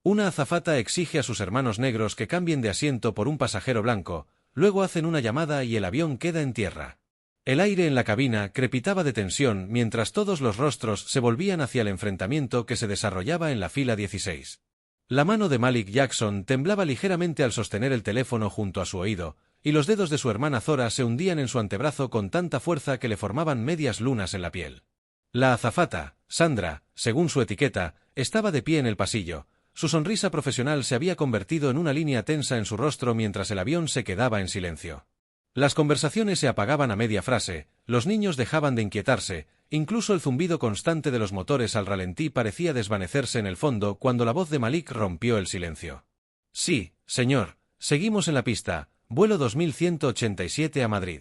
Una azafata exige a sus hermanos negros que cambien de asiento por un pasajero blanco, luego hacen una llamada y el avión queda en tierra. El aire en la cabina crepitaba de tensión mientras todos los rostros se volvían hacia el enfrentamiento que se desarrollaba en la fila 16. La mano de Malik Jackson temblaba ligeramente al sostener el teléfono junto a su oído, y los dedos de su hermana Zora se hundían en su antebrazo con tanta fuerza que le formaban medias lunas en la piel. La azafata, Sandra, según su etiqueta, estaba de pie en el pasillo. Su sonrisa profesional se había convertido en una línea tensa en su rostro mientras el avión se quedaba en silencio. Las conversaciones se apagaban a media frase, los niños dejaban de inquietarse, incluso el zumbido constante de los motores al ralentí parecía desvanecerse en el fondo cuando la voz de Malik rompió el silencio. Sí, señor, seguimos en la pista, vuelo 2187 a Madrid.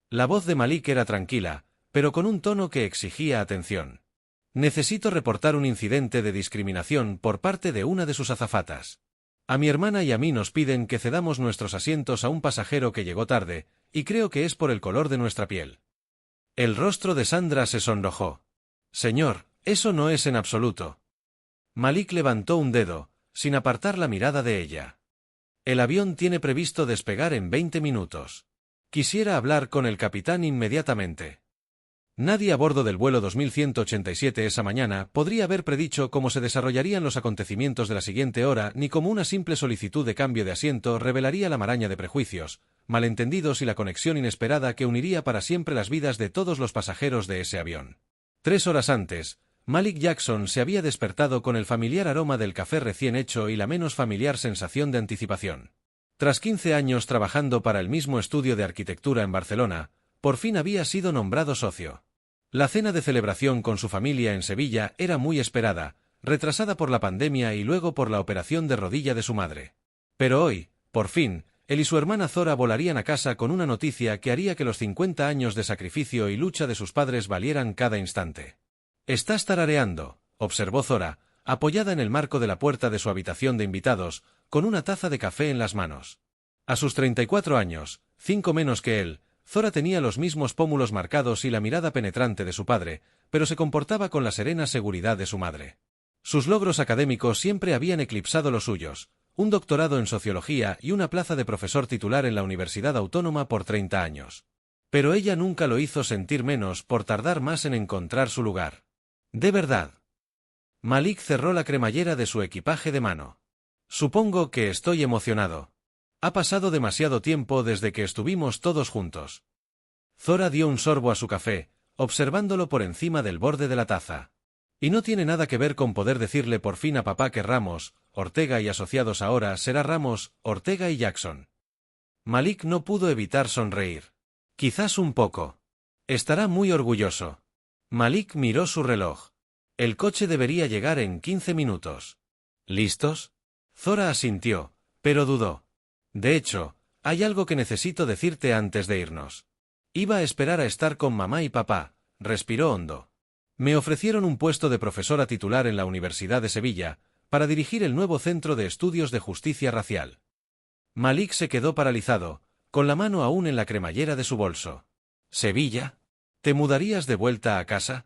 La voz de Malik era tranquila, pero con un tono que exigía atención. Necesito reportar un incidente de discriminación por parte de una de sus azafatas. A mi hermana y a mí nos piden que cedamos nuestros asientos a un pasajero que llegó tarde, y creo que es por el color de nuestra piel. El rostro de Sandra se sonrojó. Señor, eso no es en absoluto. Malik levantó un dedo, sin apartar la mirada de ella. El avión tiene previsto despegar en 20 minutos. Quisiera hablar con el capitán inmediatamente. Nadie a bordo del vuelo 2187 esa mañana podría haber predicho cómo se desarrollarían los acontecimientos de la siguiente hora ni cómo una simple solicitud de cambio de asiento revelaría la maraña de prejuicios, malentendidos y la conexión inesperada que uniría para siempre las vidas de todos los pasajeros de ese avión. 3 horas antes, Malik Jackson se había despertado con el familiar aroma del café recién hecho y la menos familiar sensación de anticipación. Tras 15 años trabajando para el mismo estudio de arquitectura en Barcelona, por fin había sido nombrado socio. La cena de celebración con su familia en Sevilla era muy esperada, retrasada por la pandemia y luego por la operación de rodilla de su madre. Pero hoy, por fin, él y su hermana Zora volarían a casa con una noticia que haría que los 50 años de sacrificio y lucha de sus padres valieran cada instante. «Estás tarareando», observó Zora, apoyada en el marco de la puerta de su habitación de invitados, con una taza de café en las manos. A sus 34 años, 5 menos que él, Zora tenía los mismos pómulos marcados y la mirada penetrante de su padre, pero se comportaba con la serena seguridad de su madre. Sus logros académicos siempre habían eclipsado los suyos, un doctorado en sociología y una plaza de profesor titular en la Universidad Autónoma por 30 años. Pero ella nunca lo hizo sentir menos por tardar más en encontrar su lugar. «De verdad». Malik cerró la cremallera de su equipaje de mano. «Supongo que estoy emocionado. Ha pasado demasiado tiempo desde que estuvimos todos juntos». Zora dio un sorbo a su café, observándolo por encima del borde de la taza. «Y no tiene nada que ver con poder decirle por fin a papá que Ramos, Ortega y Asociados ahora será Ramos, Ortega y Jackson». Malik no pudo evitar sonreír. «Quizás un poco. Estará muy orgulloso». Malik miró su reloj. El coche debería llegar en 15 minutos. ¿Listos? Zora asintió, pero dudó. «De hecho, hay algo que necesito decirte antes de irnos. Iba a esperar a estar con mamá y papá», respiró hondo. «Me ofrecieron un puesto de profesora titular en la Universidad de Sevilla, para dirigir el nuevo Centro de Estudios de Justicia Racial». Malik se quedó paralizado, con la mano aún en la cremallera de su bolso. «¿Sevilla? ¿Te mudarías de vuelta a casa?»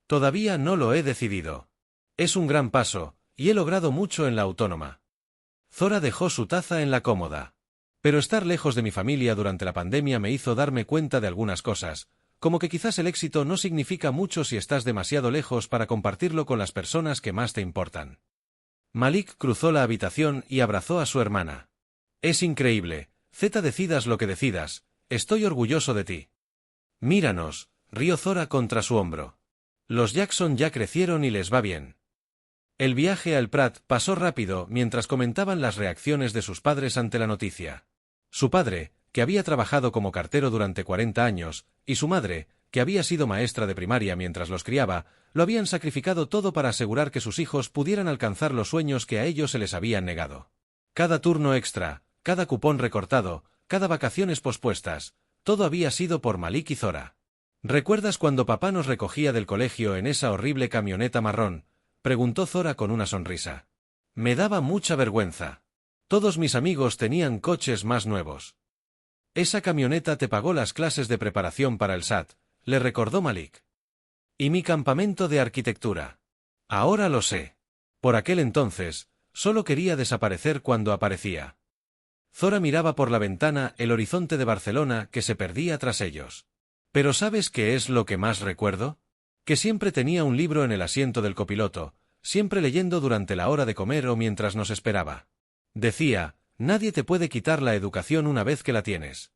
«Todavía no lo he decidido. Es un gran paso, y he logrado mucho en la Autónoma». Zora dejó su taza en la cómoda. «Pero estar lejos de mi familia durante la pandemia me hizo darme cuenta de algunas cosas, como que quizás el éxito no significa mucho si estás demasiado lejos para compartirlo con las personas que más te importan». Malik cruzó la habitación y abrazó a su hermana. «Es increíble, Zeta, decidas lo que decidas, estoy orgulloso de ti». «Míranos», rió Zora contra su hombro. «Los Jackson ya crecieron y les va bien». El viaje al Prat pasó rápido mientras comentaban las reacciones de sus padres ante la noticia. Su padre, que había trabajado como cartero durante 40 años, y su madre, que había sido maestra de primaria mientras los criaba, lo habían sacrificado todo para asegurar que sus hijos pudieran alcanzar los sueños que a ellos se les habían negado. Cada turno extra, cada cupón recortado, cada vacaciones pospuestas, todo había sido por Malik y Zora. «¿Recuerdas cuando papá nos recogía del colegio en esa horrible camioneta marrón?», preguntó Zora con una sonrisa. «Me daba mucha vergüenza. Todos mis amigos tenían coches más nuevos». «Esa camioneta te pagó las clases de preparación para el SAT», le recordó Malik. «Y mi campamento de arquitectura. Ahora lo sé». Por aquel entonces, Solo quería desaparecer cuando aparecía. Zora miraba por la ventana el horizonte de Barcelona que se perdía tras ellos. ¿Pero sabes qué es lo que más recuerdo? Que siempre tenía un libro en el asiento del copiloto, siempre leyendo durante la hora de comer o mientras nos esperaba. Decía, nadie te puede quitar la educación una vez que la tienes.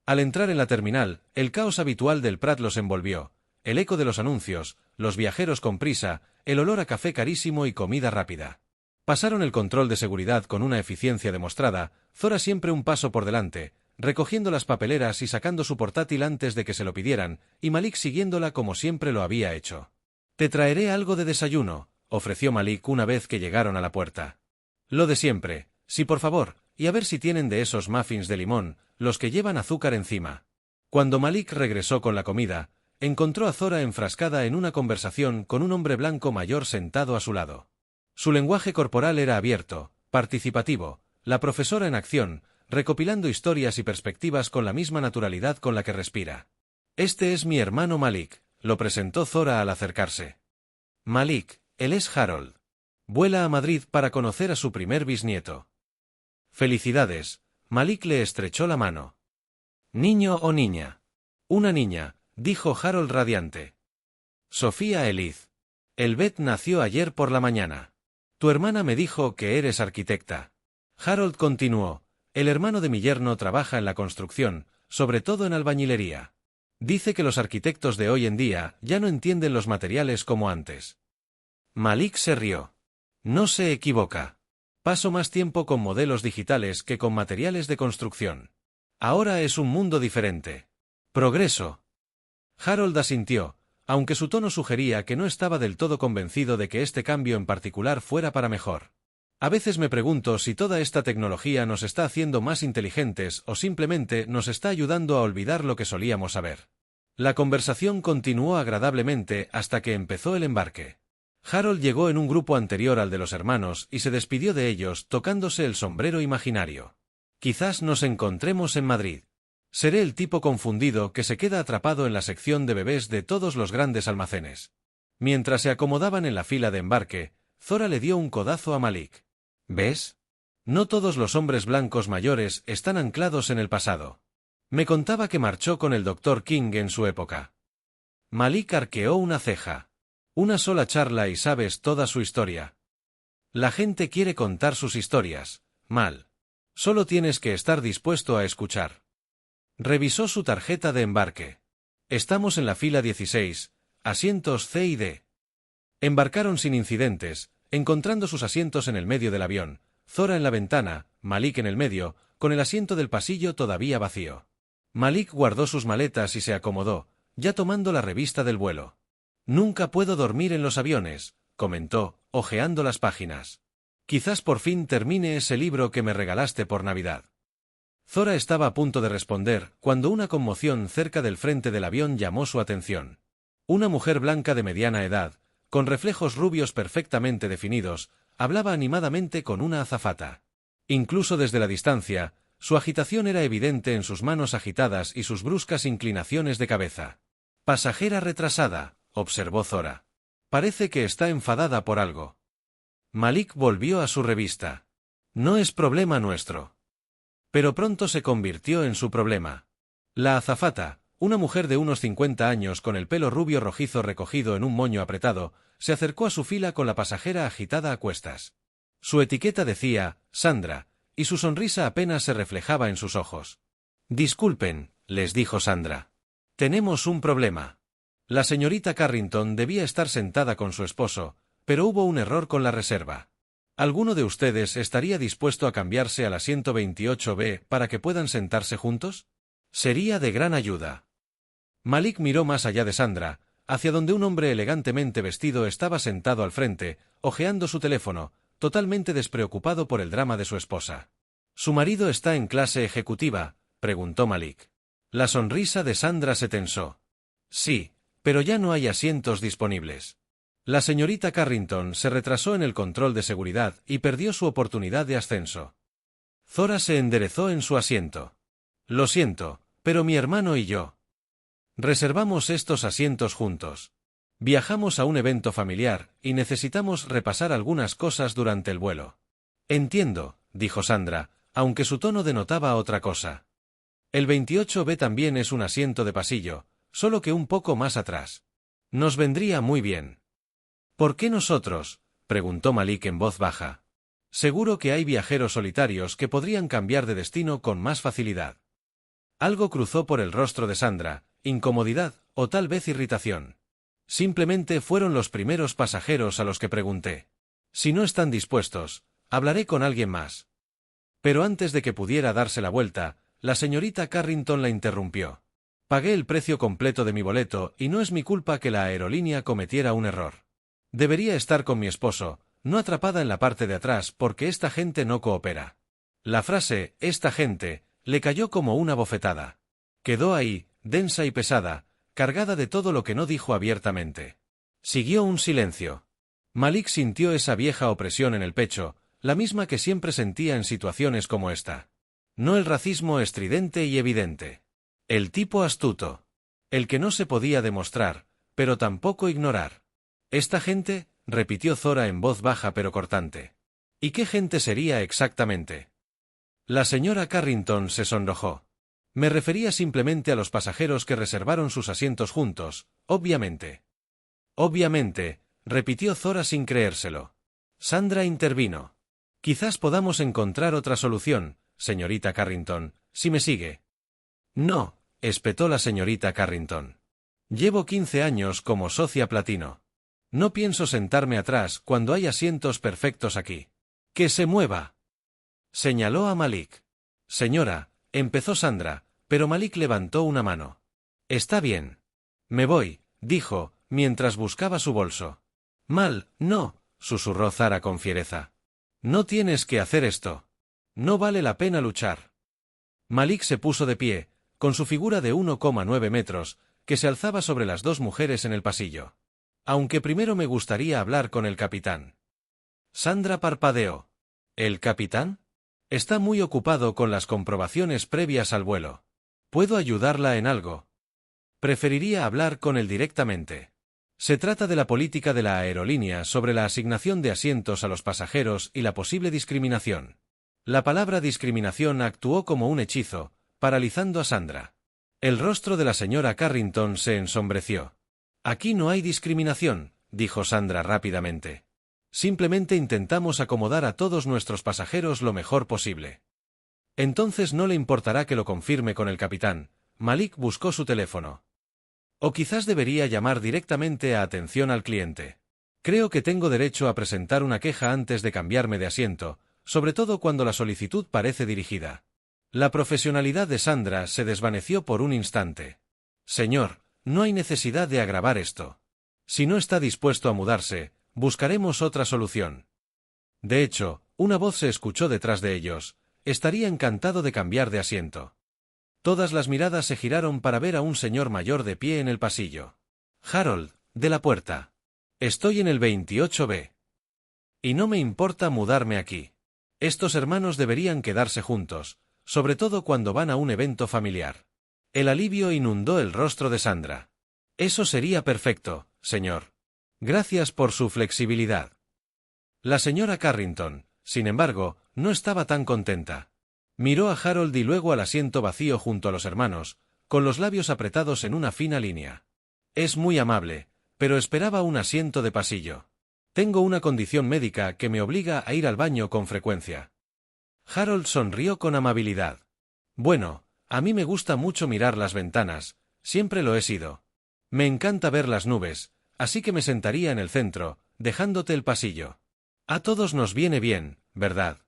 Al entrar en la terminal, el caos habitual del Prat los envolvió, el eco de los anuncios, los viajeros con prisa, el olor a café carísimo y comida rápida. Pasaron el control de seguridad con una eficiencia demostrada, Zora siempre un paso por delante, recogiendo las papeleras y sacando su portátil antes de que se lo pidieran, y Malik siguiéndola como siempre lo había hecho. «Te traeré algo de desayuno», ofreció Malik una vez que llegaron a la puerta. «Lo de siempre, sí por favor, y a ver si tienen de esos muffins de limón, los que llevan azúcar encima». Cuando Malik regresó con la comida, encontró a Zora enfrascada en una conversación con un hombre blanco mayor sentado a su lado. Su lenguaje corporal era abierto, participativo, la profesora en acción, recopilando historias y perspectivas con la misma naturalidad con la que respira. «Este es mi hermano Malik», lo presentó Zora al acercarse. «Malik, él es Harold. Vuela a Madrid para conocer a su primer bisnieto». «Felicidades», Malik le estrechó la mano. «¿Niño o niña?» «Una niña», dijo Harold radiante. «Sofía Eliz. Elbet nació ayer por la mañana. Tu hermana me dijo que eres arquitecta». Harold continuó, «El hermano de mi yerno trabaja en la construcción, sobre todo en albañilería. Dice que los arquitectos de hoy en día ya no entienden los materiales como antes». Malik se rió. «No se equivoca. Paso más tiempo con modelos digitales que con materiales de construcción. Ahora es un mundo diferente. Progreso». Harold asintió, aunque su tono sugería que no estaba del todo convencido de que este cambio en particular fuera para mejor. «A veces me pregunto si toda esta tecnología nos está haciendo más inteligentes o simplemente nos está ayudando a olvidar lo que solíamos saber». La conversación continuó agradablemente hasta que empezó el embarque. Harold llegó en un grupo anterior al de los hermanos y se despidió de ellos tocándose el sombrero imaginario. «Quizás nos encontremos en Madrid. Seré el tipo confundido que se queda atrapado en la sección de bebés de todos los grandes almacenes». Mientras se acomodaban en la fila de embarque, Zora le dio un codazo a Malik. «¿Ves? No todos los hombres blancos mayores están anclados en el pasado. Me contaba que marchó con el Dr. King en su época». Malik arqueó una ceja. «Una sola charla y sabes toda su historia. La gente quiere contar sus historias, Mal. Solo tienes que estar dispuesto a escuchar». Revisó su tarjeta de embarque. «Estamos en la fila 16, asientos C y D». Embarcaron sin incidentes, encontrando sus asientos en el medio del avión, Zora en la ventana, Malik en el medio, con el asiento del pasillo todavía vacío. Malik guardó sus maletas y se acomodó, ya tomando la revista del vuelo. «Nunca puedo dormir en los aviones», comentó, hojeando las páginas. «Quizás por fin termine ese libro que me regalaste por Navidad». Zora estaba a punto de responder cuando una conmoción cerca del frente del avión llamó su atención. Una mujer blanca de mediana edad, con reflejos rubios perfectamente definidos, hablaba animadamente con una azafata. Incluso desde la distancia, su agitación era evidente en sus manos agitadas y sus bruscas inclinaciones de cabeza. «Pasajera retrasada», observó Zora. «Parece que está enfadada por algo». Malik volvió a su revista. «No es problema nuestro». Pero pronto se convirtió en su problema. La azafata, una mujer de unos 50 años con el pelo rubio rojizo recogido en un moño apretado, se acercó a su fila con la pasajera agitada a cuestas. Su etiqueta decía, Sandra, y su sonrisa apenas se reflejaba en sus ojos. «Disculpen», les dijo Sandra. «Tenemos un problema». La señorita Carrington debía estar sentada con su esposo, pero hubo un error con la reserva. ¿Alguno de ustedes estaría dispuesto a cambiarse al asiento 28B para que puedan sentarse juntos? Sería de gran ayuda. Malik miró más allá de Sandra, hacia donde un hombre elegantemente vestido estaba sentado al frente, hojeando su teléfono, totalmente despreocupado por el drama de su esposa. «¿Su marido está en clase ejecutiva?», preguntó Malik. La sonrisa de Sandra se tensó. «Sí, pero ya no hay asientos disponibles». La señorita Carrington se retrasó en el control de seguridad y perdió su oportunidad de ascenso. Zora se enderezó en su asiento. «Lo siento, pero mi hermano y yo reservamos estos asientos juntos. Viajamos a un evento familiar y necesitamos repasar algunas cosas durante el vuelo. Entiendo, dijo Sandra, aunque su tono denotaba otra cosa. El 28B también es un asiento de pasillo, solo que un poco más atrás. Nos vendría muy bien. ¿Por qué nosotros?, preguntó Malik en voz baja. Seguro que hay viajeros solitarios que podrían cambiar de destino con más facilidad. Algo cruzó por el rostro de Sandra, incomodidad, o tal vez irritación. Simplemente fueron los primeros pasajeros a los que pregunté. Si no están dispuestos, hablaré con alguien más. Pero antes de que pudiera darse la vuelta, la señorita Carrington la interrumpió. Pagué el precio completo de mi boleto y no es mi culpa que la aerolínea cometiera un error. Debería estar con mi esposo, no atrapada en la parte de atrás porque esta gente no coopera. La frase, esta gente, le cayó como una bofetada. Quedó ahí, densa y pesada, cargada de todo lo que no dijo abiertamente. Siguió un silencio. Malik sintió esa vieja opresión en el pecho, la misma que siempre sentía en situaciones como esta. No el racismo estridente y evidente. El tipo astuto. El que no se podía demostrar, pero tampoco ignorar. «Esta gente», repitió Zora en voz baja pero cortante. «¿Y qué gente sería exactamente?» La señora Carrington se sonrojó. Me refería simplemente a los pasajeros que reservaron sus asientos juntos, obviamente. Obviamente, repitió Zora sin creérselo. Sandra intervino. Quizás podamos encontrar otra solución, señorita Carrington, si me sigue. No, espetó la señorita Carrington. Llevo 15 años como socia platino. No pienso sentarme atrás cuando hay asientos perfectos aquí. ¡Que se mueva!, señaló a Malik. Señora, empezó Sandra, pero Malik levantó una mano. Está bien. Me voy, dijo, mientras buscaba su bolso. Mal, no, susurró Zara con fiereza. No tienes que hacer esto. No vale la pena luchar. Malik se puso de pie, con su figura de 1,9 metros, que se alzaba sobre las dos mujeres en el pasillo. Aunque primero me gustaría hablar con el capitán. Sandra parpadeó. ¿El capitán? Está muy ocupado con las comprobaciones previas al vuelo. ¿Puedo ayudarla en algo? Preferiría hablar con él directamente. Se trata de la política de la aerolínea sobre la asignación de asientos a los pasajeros y la posible discriminación. La palabra discriminación actuó como un hechizo, paralizando a Sandra. El rostro de la señora Carrington se ensombreció. Aquí no hay discriminación, dijo Sandra rápidamente. Simplemente intentamos acomodar a todos nuestros pasajeros lo mejor posible. Entonces no le importará que lo confirme con el capitán. Malik buscó su teléfono. O quizás debería llamar directamente a atención al cliente. Creo que tengo derecho a presentar una queja antes de cambiarme de asiento, sobre todo cuando la solicitud parece dirigida. La profesionalidad de Sandra se desvaneció por un instante. Señor, no hay necesidad de agravar esto. Si no está dispuesto a mudarse, buscaremos otra solución. De hecho, una voz se escuchó detrás de ellos. Estaría encantado de cambiar de asiento. Todas las miradas se giraron para ver a un señor mayor de pie en el pasillo. Harold, de la puerta. Estoy en el 28B. Y no me importa mudarme aquí. Estos hermanos deberían quedarse juntos, sobre todo cuando van a un evento familiar. El alivio inundó el rostro de Sandra. Eso sería perfecto, señor. Gracias por su flexibilidad. La señora Carrington, sin embargo, no estaba tan contenta. Miró a Harold y luego al asiento vacío junto a los hermanos, con los labios apretados en una fina línea. Es muy amable, pero esperaba un asiento de pasillo. Tengo una condición médica que me obliga a ir al baño con frecuencia. Harold sonrió con amabilidad. Bueno, a mí me gusta mucho mirar las ventanas, siempre lo he sido. Me encanta ver las nubes, así que me sentaría en el centro, dejándote el pasillo. A todos nos viene bien, ¿verdad?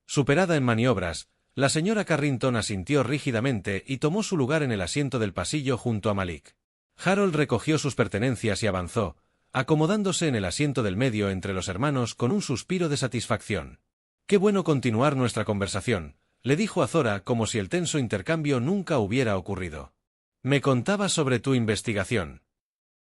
Superada en maniobras, la señora Carrington asintió rígidamente y tomó su lugar en el asiento del pasillo junto a Malik. Harold recogió sus pertenencias y avanzó, acomodándose en el asiento del medio entre los hermanos con un suspiro de satisfacción. «Qué bueno continuar nuestra conversación», le dijo a Zora como si el tenso intercambio nunca hubiera ocurrido. «Me contaba sobre tu investigación».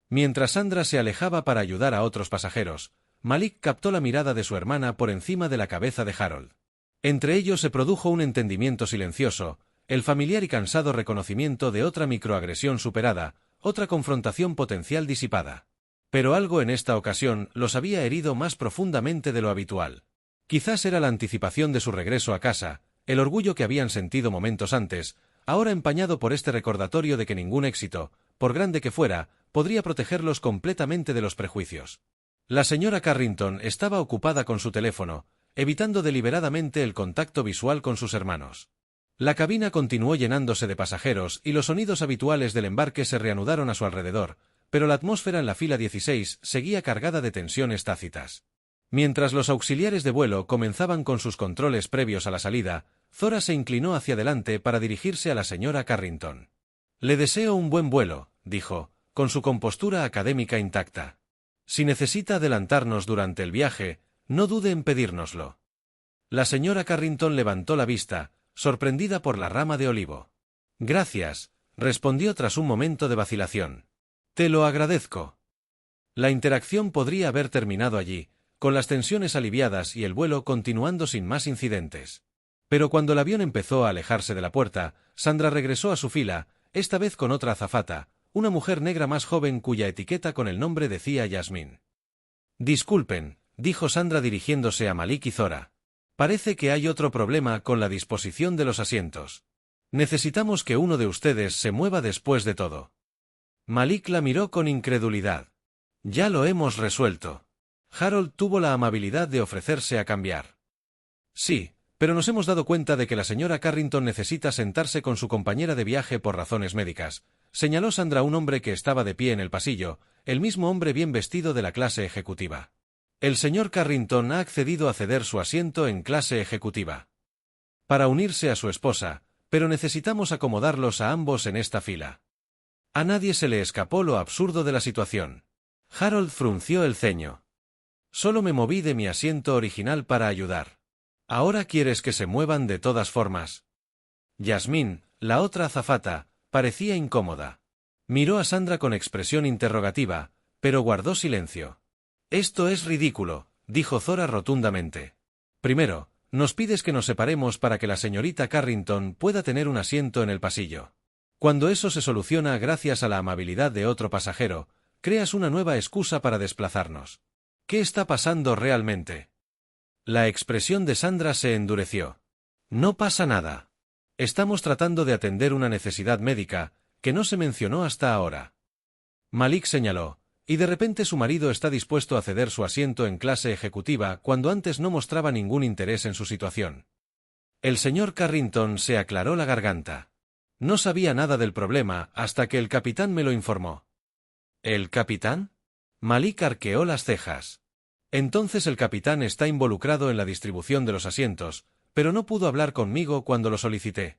Mientras Sandra se alejaba para ayudar a otros pasajeros, Malik captó la mirada de su hermana por encima de la cabeza de Harold. Entre ellos se produjo un entendimiento silencioso, el familiar y cansado reconocimiento de otra microagresión superada, otra confrontación potencial disipada. Pero algo en esta ocasión los había herido más profundamente de lo habitual. Quizás era la anticipación de su regreso a casa, el orgullo que habían sentido momentos antes, ahora empañado por este recordatorio de que ningún éxito, por grande que fuera, podría protegerlos completamente de los prejuicios. La señora Carrington estaba ocupada con su teléfono, evitando deliberadamente el contacto visual con sus hermanos. La cabina continuó llenándose de pasajeros y los sonidos habituales del embarque se reanudaron a su alrededor, pero la atmósfera en la fila 16 seguía cargada de tensiones tácitas. Mientras los auxiliares de vuelo comenzaban con sus controles previos a la salida, Zora se inclinó hacia adelante para dirigirse a la señora Carrington. «Le deseo un buen vuelo», dijo, con su compostura académica intacta. «Si necesita adelantarnos durante el viaje, no dude en pedírnoslo». La señora Carrington levantó la vista, sorprendida por la rama de olivo. «Gracias», respondió tras un momento de vacilación. «Te lo agradezco». La interacción podría haber terminado allí, con las tensiones aliviadas y el vuelo continuando sin más incidentes. Pero cuando el avión empezó a alejarse de la puerta, Sandra regresó a su fila, esta vez con otra azafata, una mujer negra más joven cuya etiqueta con el nombre decía Yasmín. «Disculpen», dijo Sandra dirigiéndose a Malik y Zora. «Parece que hay otro problema con la disposición de los asientos. Necesitamos que uno de ustedes se mueva después de todo». Malik la miró con incredulidad. «Ya lo hemos resuelto». Harold tuvo la amabilidad de ofrecerse a cambiar. «Sí, pero nos hemos dado cuenta de que la señora Carrington necesita sentarse con su compañera de viaje por razones médicas», señaló Sandra a un hombre que estaba de pie en el pasillo, el mismo hombre bien vestido de la clase ejecutiva. «El señor Carrington ha accedido a ceder su asiento en clase ejecutiva para unirse a su esposa, pero necesitamos acomodarlos a ambos en esta fila». A nadie se le escapó lo absurdo de la situación. Harold frunció el ceño. «Solo me moví de mi asiento original para ayudar. ¿Ahora quieres que se muevan de todas formas?» Yasmín, la otra azafata, parecía incómoda. Miró a Sandra con expresión interrogativa, pero guardó silencio. «Esto es ridículo», dijo Zora rotundamente. «Primero, nos pides que nos separemos para que la señorita Carrington pueda tener un asiento en el pasillo. Cuando eso se soluciona gracias a la amabilidad de otro pasajero, creas una nueva excusa para desplazarnos. ¿Qué está pasando realmente?» La expresión de Sandra se endureció. «No pasa nada. Estamos tratando de atender una necesidad médica, que no se mencionó hasta ahora». Malik señaló, «Y de repente su marido está dispuesto a ceder su asiento en clase ejecutiva cuando antes no mostraba ningún interés en su situación». El señor Carrington se aclaró la garganta. «No sabía nada del problema hasta que el capitán me lo informó». «¿El capitán?» Malik arqueó las cejas. «Entonces el capitán está involucrado en la distribución de los asientos, pero no pudo hablar conmigo cuando lo solicité».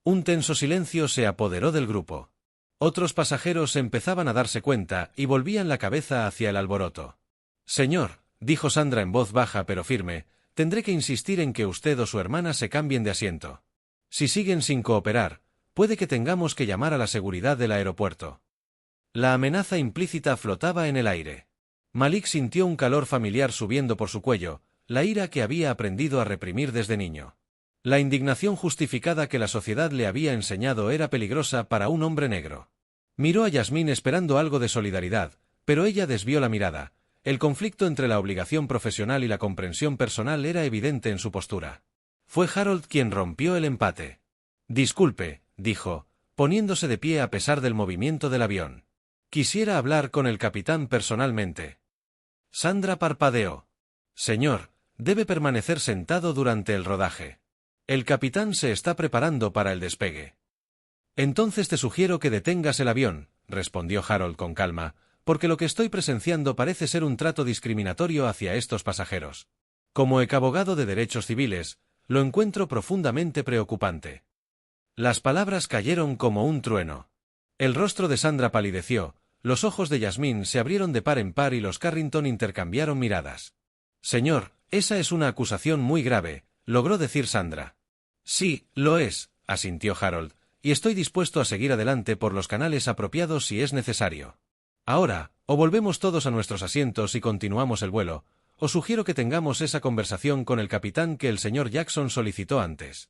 Un tenso silencio se apoderó del grupo. Otros pasajeros empezaban a darse cuenta y volvían la cabeza hacia el alboroto. «Señor», dijo Sandra en voz baja pero firme, «tendré que insistir en que usted o su hermana se cambien de asiento. Si siguen sin cooperar, puede que tengamos que llamar a la seguridad del aeropuerto». La amenaza implícita flotaba en el aire. Malik sintió un calor familiar subiendo por su cuello, la ira que había aprendido a reprimir desde niño. La indignación justificada que la sociedad le había enseñado era peligrosa para un hombre negro. Miró a Yasmín esperando algo de solidaridad, pero ella desvió la mirada. El conflicto entre la obligación profesional y la comprensión personal era evidente en su postura. Fue Harold quien rompió el empate. «Disculpe», dijo, poniéndose de pie a pesar del movimiento del avión. «Quisiera hablar con el capitán personalmente». Sandra parpadeó. «Señor, debe permanecer sentado durante el rodaje. El capitán se está preparando para el despegue». «Entonces te sugiero que detengas el avión», respondió Harold con calma, «porque lo que estoy presenciando parece ser un trato discriminatorio hacia estos pasajeros. Como exabogado de derechos civiles, lo encuentro profundamente preocupante». Las palabras cayeron como un trueno. El rostro de Sandra palideció, los ojos de Yasmín se abrieron de par en par y los Carrington intercambiaron miradas. «Señor, esa es una acusación muy grave», logró decir Sandra. «Sí, lo es», asintió Harold, «y estoy dispuesto a seguir adelante por los canales apropiados si es necesario. Ahora, o volvemos todos a nuestros asientos y continuamos el vuelo, o sugiero que tengamos esa conversación con el capitán que el señor Jackson solicitó antes».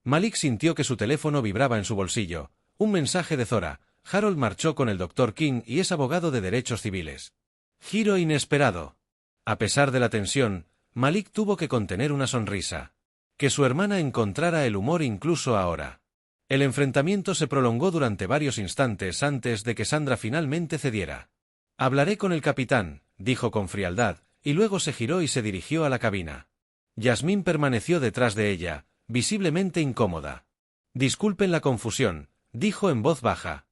Malik sintió que su teléfono vibraba en su bolsillo. Un mensaje de Zora. Harold marchó con el Dr. King y es abogado de derechos civiles. Giro inesperado. A pesar de la tensión, Malik tuvo que contener una sonrisa. Que su hermana encontrara el humor incluso ahora. El enfrentamiento se prolongó durante varios instantes antes de que Sandra finalmente cediera. «Hablaré con el capitán», dijo con frialdad, y luego se giró y se dirigió a la cabina. Yasmín permaneció detrás de ella, visiblemente incómoda. «Disculpen la confusión», dijo en voz baja.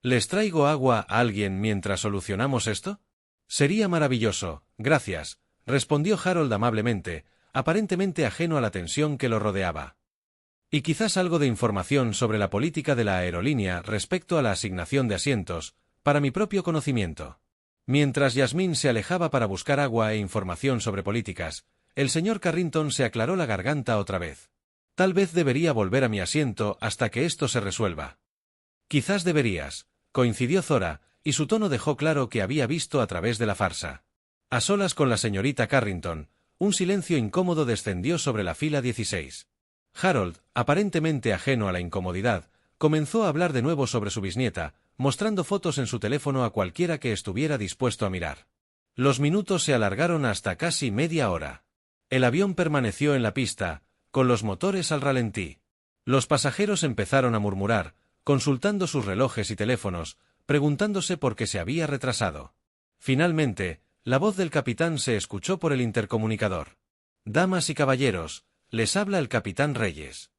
«¿Les traigo agua a alguien mientras solucionamos esto?» «Sería maravilloso, gracias», respondió Harold amablemente, aparentemente ajeno a la tensión que lo rodeaba. «Y quizás algo de información sobre la política de la aerolínea respecto a la asignación de asientos, para mi propio conocimiento». Mientras Yasmín se alejaba para buscar agua e información sobre políticas, el señor Carrington se aclaró la garganta otra vez. «Tal vez debería volver a mi asiento hasta que esto se resuelva». «Quizás deberías», coincidió Zora, y su tono dejó claro que había visto a través de la farsa. A solas con la señorita Carrington, un silencio incómodo descendió sobre la fila 16. Harold, aparentemente ajeno a la incomodidad, comenzó a hablar de nuevo sobre su bisnieta, mostrando fotos en su teléfono a cualquiera que estuviera dispuesto a mirar. Los minutos se alargaron hasta casi media hora. El avión permaneció en la pista, con los motores al ralentí. Los pasajeros empezaron a murmurar, consultando sus relojes y teléfonos, preguntándose por qué se había retrasado. Finalmente, la voz del capitán se escuchó por el intercomunicador. «Damas y caballeros, les habla el capitán Reyes.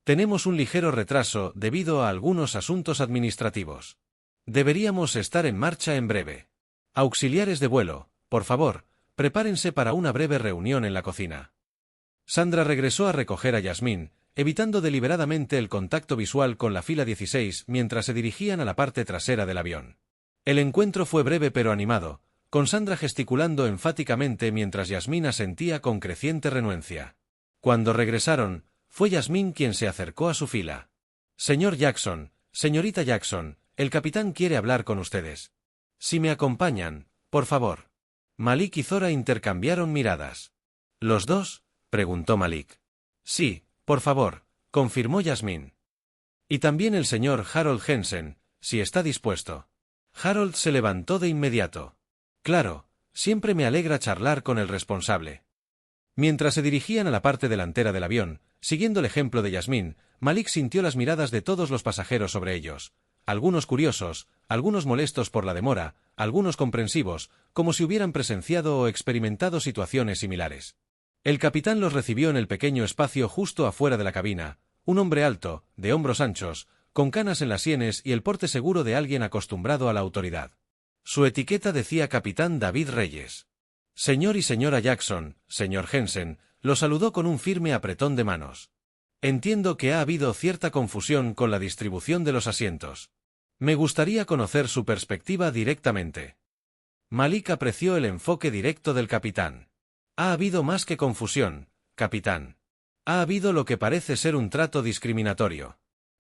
Tenemos un ligero retraso debido a algunos asuntos administrativos. Deberíamos estar en marcha en breve. Auxiliares de vuelo, por favor, prepárense para una breve reunión en la cocina». Sandra regresó a recoger a Yasmín, evitando deliberadamente el contacto visual con la fila 16 mientras se dirigían a la parte trasera del avión. El encuentro fue breve pero animado, con Sandra gesticulando enfáticamente mientras Yasmín asentía con creciente renuencia. Cuando regresaron, fue Yasmín quien se acercó a su fila. «Señor Jackson, señorita Jackson, el capitán quiere hablar con ustedes. Si me acompañan, por favor». Malik y Zora intercambiaron miradas. «¿Los dos?», preguntó Malik. «Sí, por favor», confirmó Yasmín. «Y también el señor Harold Jensen, si está dispuesto». Harold se levantó de inmediato. «Claro, siempre me alegra charlar con el responsable». Mientras se dirigían a la parte delantera del avión, siguiendo el ejemplo de Yasmín, Malik sintió las miradas de todos los pasajeros sobre ellos. Algunos curiosos, algunos molestos por la demora, algunos comprensivos, como si hubieran presenciado o experimentado situaciones similares. El capitán los recibió en el pequeño espacio justo afuera de la cabina, un hombre alto, de hombros anchos, con canas en las sienes y el porte seguro de alguien acostumbrado a la autoridad. Su etiqueta decía Capitán David Reyes. «Señor y señora Jackson», señor Jensen, lo saludó con un firme apretón de manos. «Entiendo que ha habido cierta confusión con la distribución de los asientos. Me gustaría conocer su perspectiva directamente». Malik apreció el enfoque directo del capitán. «Ha habido más que confusión, capitán. Ha habido lo que parece ser un trato discriminatorio.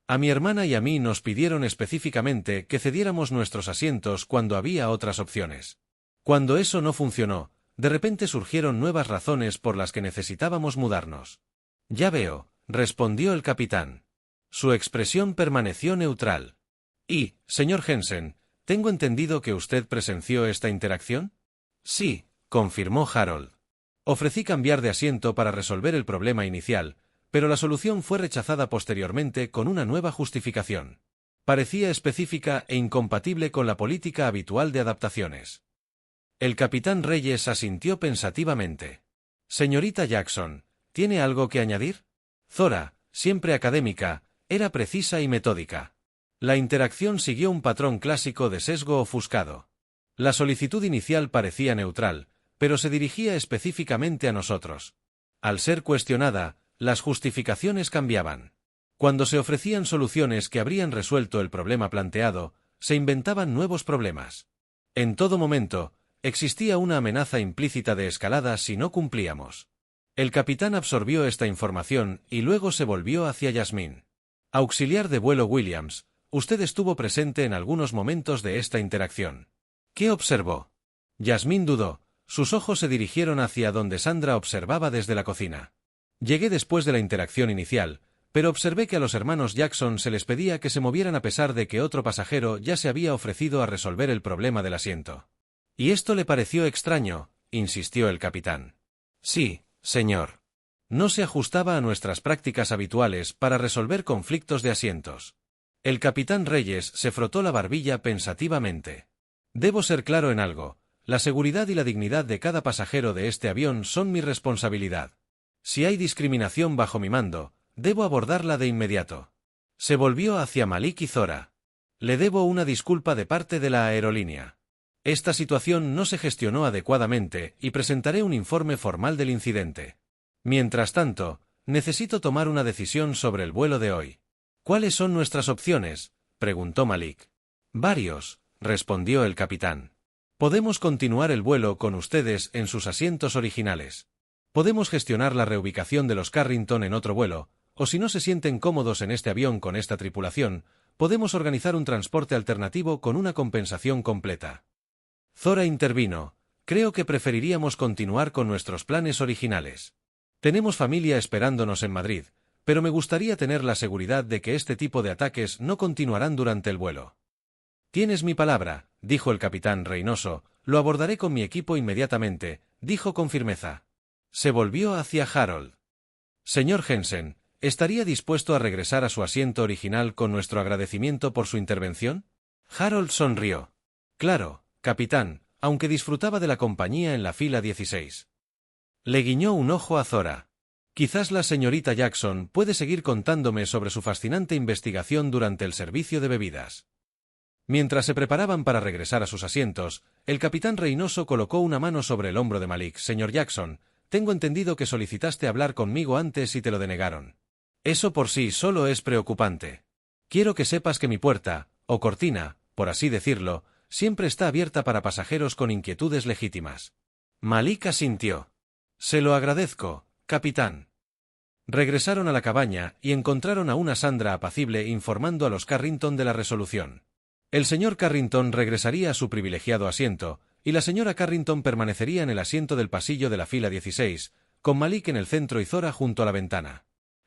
A mi hermana y a mí nos pidieron específicamente que cediéramos nuestros asientos cuando había otras opciones. Cuando eso no funcionó, de repente surgieron nuevas razones por las que necesitábamos mudarnos». «Ya veo», respondió el capitán. Su expresión permaneció neutral. «Y, señor Jensen, ¿tengo entendido que usted presenció esta interacción?» «Sí», confirmó Harold. «Ofrecí cambiar de asiento para resolver el problema inicial, pero la solución fue rechazada posteriormente con una nueva justificación. Parecía específica e incompatible con la política habitual de adaptaciones». El capitán Reyes asintió pensativamente. «Señorita Jackson, ¿tiene algo que añadir?». Zora, siempre académica, era precisa y metódica. La interacción siguió un patrón clásico de sesgo ofuscado. La solicitud inicial parecía neutral, pero se dirigía específicamente a nosotros. Al ser cuestionada, las justificaciones cambiaban. Cuando se ofrecían soluciones que habrían resuelto el problema planteado, se inventaban nuevos problemas. En todo momento, existía una amenaza implícita de escalada si no cumplíamos. El capitán absorbió esta información y luego se volvió hacia Yasmín. «Auxiliar de vuelo Williams, usted estuvo presente en algunos momentos de esta interacción. ¿Qué observó?». Yasmín dudó, sus ojos se dirigieron hacia donde Sandra observaba desde la cocina. «Llegué después de la interacción inicial, pero observé que a los hermanos Jackson se les pedía que se movieran a pesar de que otro pasajero ya se había ofrecido a resolver el problema del asiento». «¿Y esto le pareció extraño?», insistió el capitán. Sí, señor. No se ajustaba a nuestras prácticas habituales para resolver conflictos de asientos. El capitán Reyes se frotó la barbilla pensativamente. Debo ser claro en algo. La seguridad y la dignidad de cada pasajero de este avión son mi responsabilidad. Si hay discriminación bajo mi mando, debo abordarla de inmediato. Se volvió hacia Malik y Zora. Le debo una disculpa de parte de la aerolínea. Esta situación no se gestionó adecuadamente y presentaré un informe formal del incidente. Mientras tanto, necesito tomar una decisión sobre el vuelo de hoy. ¿Cuáles son nuestras opciones?, preguntó Malik. Varios, respondió el capitán. Podemos continuar el vuelo con ustedes en sus asientos originales. Podemos gestionar la reubicación de los Carrington en otro vuelo, o si no se sienten cómodos en este avión con esta tripulación, podemos organizar un transporte alternativo con una compensación completa. Zora intervino. Creo que preferiríamos continuar con nuestros planes originales. Tenemos familia esperándonos en Madrid, pero me gustaría tener la seguridad de que este tipo de ataques no continuarán durante el vuelo. Tienes mi palabra, dijo el capitán Reynoso, lo abordaré con mi equipo inmediatamente, dijo con firmeza. Se volvió hacia Harold. Señor Jensen, ¿estaría dispuesto a regresar a su asiento original con nuestro agradecimiento por su intervención? Harold sonrió. Claro, capitán, aunque disfrutaba de la compañía en la fila 16. Le guiñó un ojo a Zora. Quizás la señorita Jackson puede seguir contándome sobre su fascinante investigación durante el servicio de bebidas. Mientras se preparaban para regresar a sus asientos, el capitán Reynoso colocó una mano sobre el hombro de Malik. Señor Jackson, tengo entendido que solicitaste hablar conmigo antes y te lo denegaron. Eso por sí solo es preocupante. Quiero que sepas que mi puerta, o cortina, por así decirlo, siempre está abierta para pasajeros con inquietudes legítimas. Malik asintió. Se lo agradezco, capitán. Regresaron a la cabaña y encontraron a una Sandra apacible informando a los Carrington de la resolución. El señor Carrington regresaría a su privilegiado asiento, y la señora Carrington permanecería en el asiento del pasillo de la fila 16, con Malik en el centro y Zora junto a la ventana.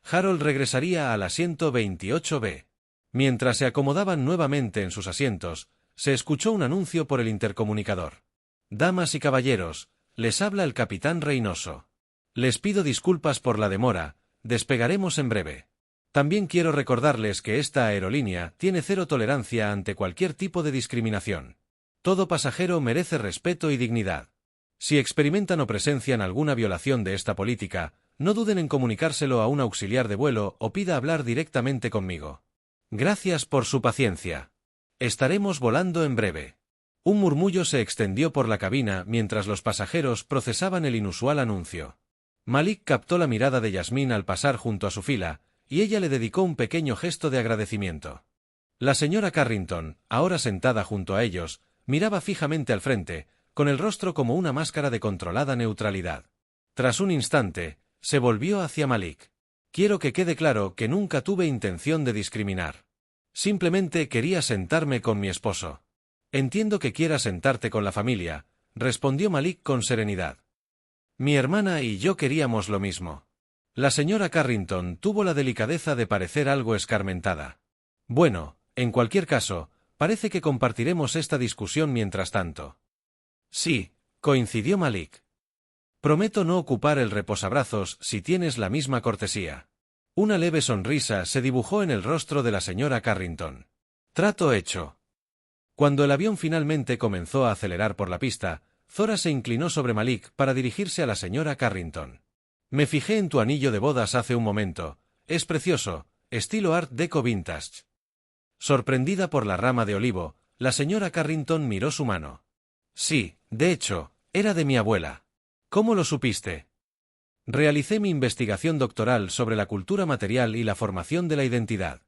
Harold regresaría al asiento 28B. Mientras se acomodaban nuevamente en sus asientos, se escuchó un anuncio por el intercomunicador. Damas y caballeros, les habla el capitán Reynoso. Les pido disculpas por la demora, despegaremos en breve. También quiero recordarles que esta aerolínea tiene cero tolerancia ante cualquier tipo de discriminación. Todo pasajero merece respeto y dignidad. Si experimentan o presencian alguna violación de esta política, no duden en comunicárselo a un auxiliar de vuelo o pida hablar directamente conmigo. Gracias por su paciencia. Estaremos volando en breve. Un murmullo se extendió por la cabina mientras los pasajeros procesaban el inusual anuncio. Malik captó la mirada de Yasmín al pasar junto a su fila, y ella le dedicó un pequeño gesto de agradecimiento. La señora Carrington, ahora sentada junto a ellos, miraba fijamente al frente, con el rostro como una máscara de controlada neutralidad. Tras un instante, se volvió hacia Malik. Quiero que quede claro que nunca tuve intención de discriminar. Simplemente quería sentarme con mi esposo. Entiendo que quieras sentarte con la familia, respondió Malik con serenidad. Mi hermana y yo queríamos lo mismo. La señora Carrington tuvo la delicadeza de parecer algo escarmentada. Bueno, en cualquier caso, parece que compartiremos esta discusión mientras tanto. Sí, coincidió Malik. Prometo no ocupar el reposabrazos si tienes la misma cortesía. Una leve sonrisa se dibujó en el rostro de la señora Carrington. Trato hecho. Cuando el avión finalmente comenzó a acelerar por la pista, Zora se inclinó sobre Malik para dirigirse a la señora Carrington. Me fijé en tu anillo de bodas hace un momento. Es precioso, estilo Art Deco vintage. Sorprendida por la rama de olivo, la señora Carrington miró su mano. Sí, de hecho, era de mi abuela. ¿Cómo lo supiste? Realicé mi investigación doctoral sobre la cultura material y la formación de la identidad.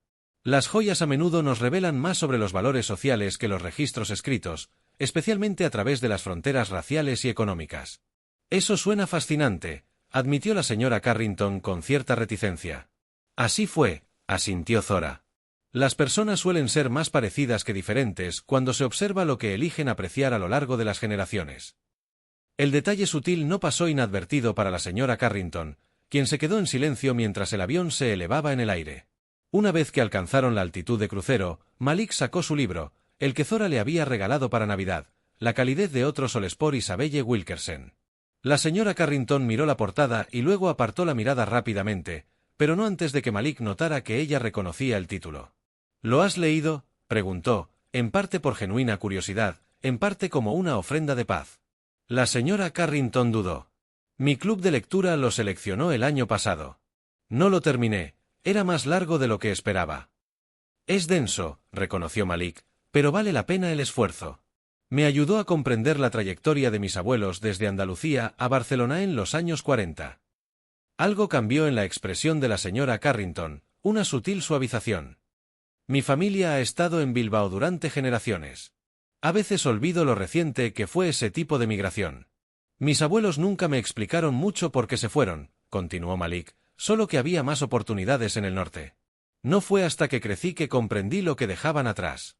Las joyas a menudo nos revelan más sobre los valores sociales que los registros escritos, especialmente a través de las fronteras raciales y económicas. Eso suena fascinante, admitió la señora Carrington con cierta reticencia. Así fue, asintió Zora. Las personas suelen ser más parecidas que diferentes cuando se observa lo que eligen apreciar a lo largo de las generaciones. El detalle sutil no pasó inadvertido para la señora Carrington, quien se quedó en silencio mientras el avión se elevaba en el aire. Una vez que alcanzaron la altitud de crucero, Malik sacó su libro, el que Zora le había regalado para Navidad, La calidez de otro Solespor Isabelle Wilkerson. La señora Carrington miró la portada y luego apartó la mirada rápidamente, pero no antes de que Malik notara que ella reconocía el título. ¿Lo has leído?, preguntó, en parte por genuina curiosidad, en parte como una ofrenda de paz. La señora Carrington dudó. Mi club de lectura lo seleccionó el año pasado. No lo terminé, era más largo de lo que esperaba. Es denso, reconoció Malik, pero vale la pena el esfuerzo. Me ayudó a comprender la trayectoria de mis abuelos desde Andalucía a Barcelona en los años 40. Algo cambió en la expresión de la señora Carrington, una sutil suavización. Mi familia ha estado en Bilbao durante generaciones. A veces olvido lo reciente que fue ese tipo de migración. Mis abuelos nunca me explicaron mucho por qué se fueron, continuó Malik, solo que había más oportunidades en el norte. No fue hasta que crecí que comprendí lo que dejaban atrás.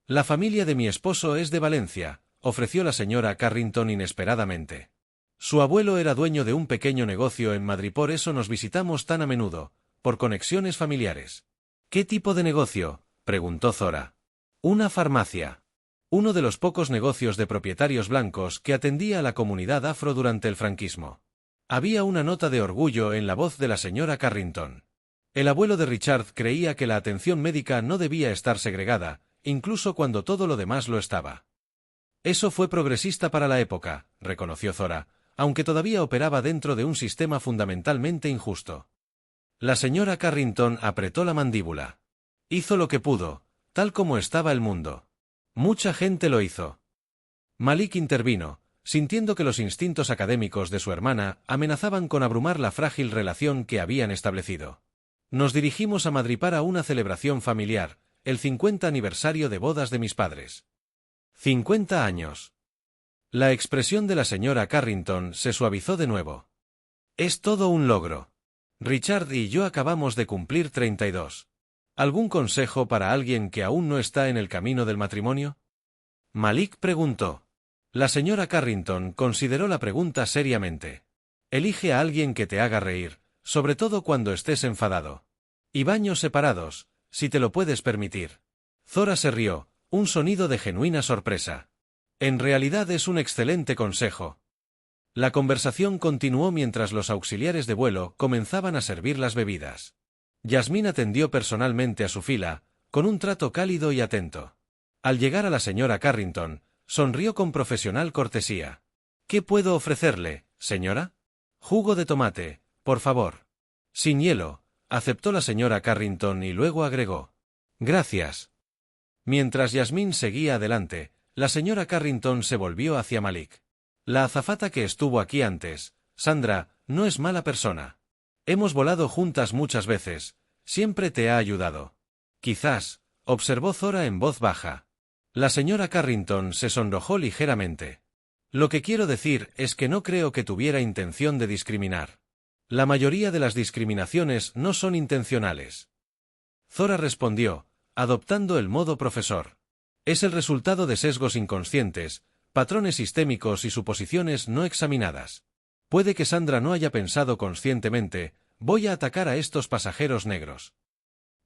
La familia de mi esposo es de Valencia, ofreció la señora Carrington inesperadamente. Su abuelo era dueño de un pequeño negocio en Madrid, por eso nos visitamos tan a menudo, por conexiones familiares. ¿Qué tipo de negocio?, preguntó Zora. Una farmacia. Uno de los pocos negocios de propietarios blancos que atendía a la comunidad afro durante el franquismo. Había una nota de orgullo en la voz de la señora Carrington. El abuelo de Richard creía que la atención médica no debía estar segregada, incluso cuando todo lo demás lo estaba. Eso fue progresista para la época, reconoció Zora, aunque todavía operaba dentro de un sistema fundamentalmente injusto. La señora Carrington apretó la mandíbula. Hizo lo que pudo, tal como estaba el mundo. Mucha gente lo hizo. Malik intervino, sintiendo que los instintos académicos de su hermana amenazaban con abrumar la frágil relación que habían establecido. Nos dirigimos a Madrid para una celebración familiar, el 50 aniversario de bodas de mis padres. 50 años. La expresión de la señora Carrington se suavizó de nuevo. Es todo un logro. Richard y yo acabamos de cumplir 32. ¿Algún consejo para alguien que aún no está en el camino del matrimonio? Malik preguntó. La señora Carrington consideró la pregunta seriamente. Elige a alguien que te haga reír, sobre todo cuando estés enfadado. Y baños separados, si te lo puedes permitir. Zora se rió, un sonido de genuina sorpresa. En realidad es un excelente consejo. La conversación continuó mientras los auxiliares de vuelo comenzaban a servir las bebidas. Yasmín atendió personalmente a su fila, con un trato cálido y atento. Al llegar a la señora Carrington, sonrió con profesional cortesía. ¿Qué puedo ofrecerle, señora? Jugo de tomate, por favor. Sin hielo, aceptó la señora Carrington y luego agregó. Gracias. Mientras Yasmín seguía adelante, la señora Carrington se volvió hacia Malik. La azafata que estuvo aquí antes, Sandra, no es mala persona. Hemos volado juntas muchas veces, siempre te ha ayudado. Quizás, observó Zora en voz baja. La señora Carrington se sonrojó ligeramente. Lo que quiero decir es que no creo que tuviera intención de discriminar. La mayoría de las discriminaciones no son intencionales. Zora respondió, adoptando el modo profesor. Es el resultado de sesgos inconscientes, patrones sistémicos y suposiciones no examinadas. Puede que Sandra no haya pensado conscientemente, voy a atacar a estos pasajeros negros.